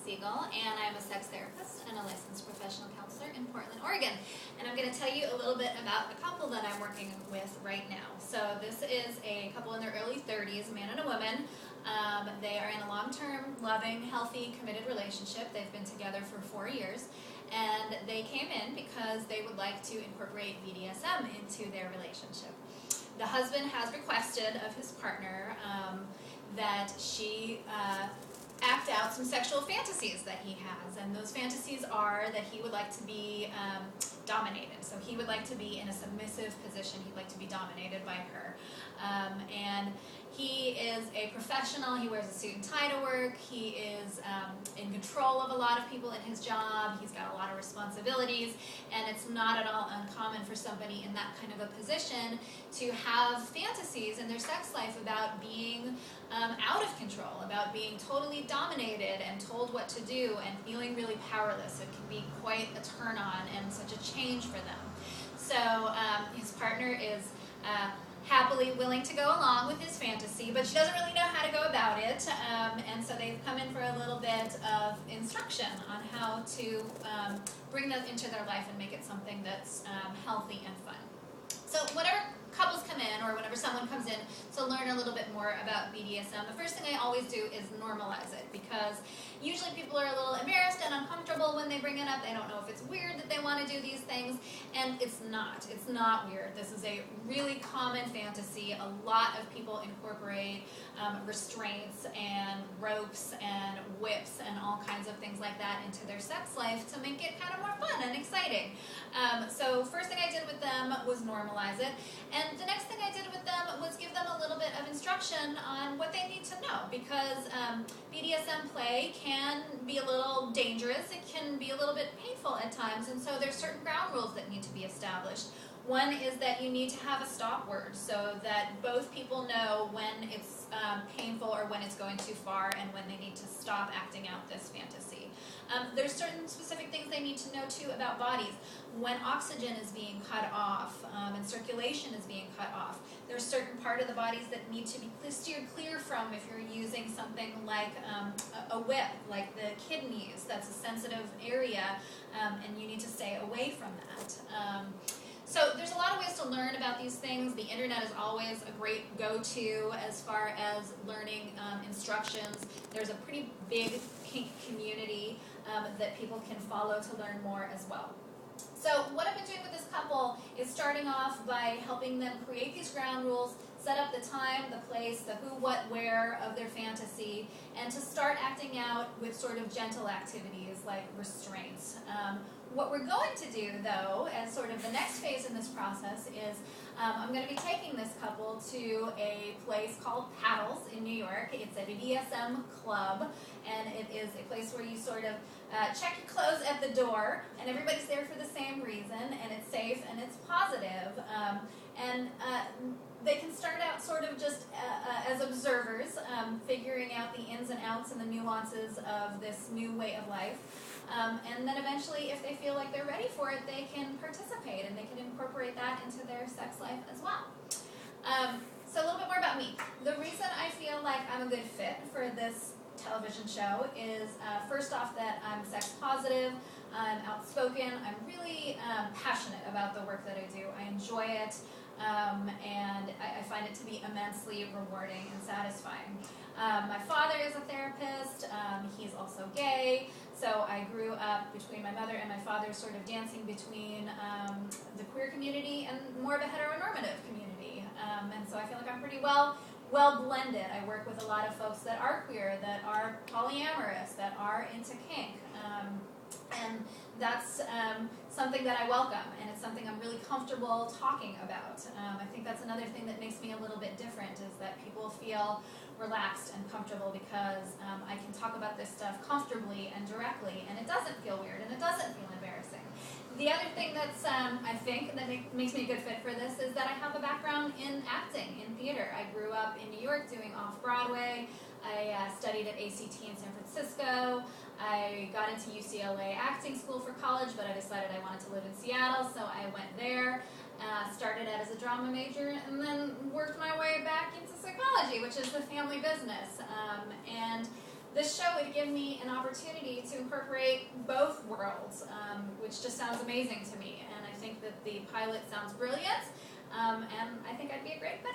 Siegel, and I'm a sex therapist and a licensed professional counselor in Portland, Oregon. And I'm going to tell you a little bit about the couple that I'm working with right now. So this is a couple in their early 30s, a man and a woman. They are in a long-term, loving, healthy, committed relationship. They've been together for 4 years, and they came in because they would like to incorporate BDSM into their relationship. The husband has requested of his partner that she act out some sexual fantasies that he has, and those fantasies are that he would like to be dominated. So he would like to be in a submissive position. He'd like to be dominated by her. And he is a professional. He wears a suit and tie to work. He is in control of a lot of people in his job. He's got a lot of responsibilities, and it's not at all uncommon for somebody in that kind of a position to have fantasies in their sex life about being out of control, about being totally dominated and told what to do and feeling really powerless. It can be quite a turn on and such a change for them. So his partner is happily willing to go along with his fantasy, but she doesn't really know how to go about it, and so they've come in for a little bit of instruction on how to bring that into their life and make it something that's healthy and fun. So whenever couples come in, or whenever someone comes in to learn a little bit more about BDSM, the first thing I always do is normalize it, because usually people are a little embarrassed and uncomfortable when they bring it up. They don't know if it's weird that they want to do these things, and it's not. It's not weird. This is a really common fantasy. A lot of people incorporate restraints and ropes and whips and all kinds of things like that into their sex life to make it kind of more fun and exciting. So first thing I did with them was normalize it, and the next thing I did with them was give them a little bit of instruction on what they need to know, because BDSM play can be a little dangerous. It can be a little bit painful at times, and so there's certain ground rules that need to be established. One is that you need to have a stop word so that both people know when it's painful or when it's going too far and when they need to stop acting out this fantasy. There's certain specific things they need to know too about bodies. When oxygen is being cut off and circulation is being cut off, there's certain part of the bodies that need to be steered clear from if you're using something like a whip, like the kidneys. That's a sensitive area, and you need to stay away from that. So there's a lot of ways to learn about these things. The internet is always a great go-to as far as learning instructions. There's a pretty big kink community that people can follow to learn more as well. So what I've been doing with this couple is starting off by helping them create these ground rules, set up the time, the place, the who, what, where of their fantasy, and to start acting out with sort of gentle activities like restraints. What we're going to do, though, as sort of the next phase in this process is I'm going to be taking this couple to a place called Paddles in New York. It's a BDSM club, and it is a place where you sort of check your clothes at the door, and everybody's there for the same reason, and it's safe and it's positive. They can start out sort of just as observers, figuring out the ins and outs and the nuances of this new way of life. And then eventually, if they feel like they're ready for it, they can participate and they can incorporate that into their sex life as well. So a little bit more about me. The reason I feel like I'm a good fit for this television show is first off that I'm sex positive, I'm outspoken, I'm really passionate about the work that I do. I enjoy it, and I find it to be immensely rewarding and satisfying. My father is a therapist. He's also gay. So I grew up between my mother and my father sort of dancing between the queer community and more of a heteronormative community. And so I feel like I'm pretty well blended. I work with a lot of folks that are queer, that are polyamorous, that are into kink. And that's something that I welcome, and it's something I'm really comfortable talking about. I think that's another thing that makes me a little bit different, is that people feel relaxed and comfortable because I can talk about this stuff comfortably and directly, and it doesn't feel weird, and it doesn't feel embarrassing. The other thing that's, I think, that makes me a good fit for this is that I have a background in acting, in theater. I grew up in New York doing off-Broadway. I studied at ACT in San Francisco. I got into UCLA acting school for college, but I decided I wanted to live in Seattle, so I went there. Started out as a drama major, and then worked my way back into psychology, which is the family business. And this show would give me an opportunity to incorporate both worlds, which just sounds amazing to me. And I think that the pilot sounds brilliant, and I think I'd be a great fit.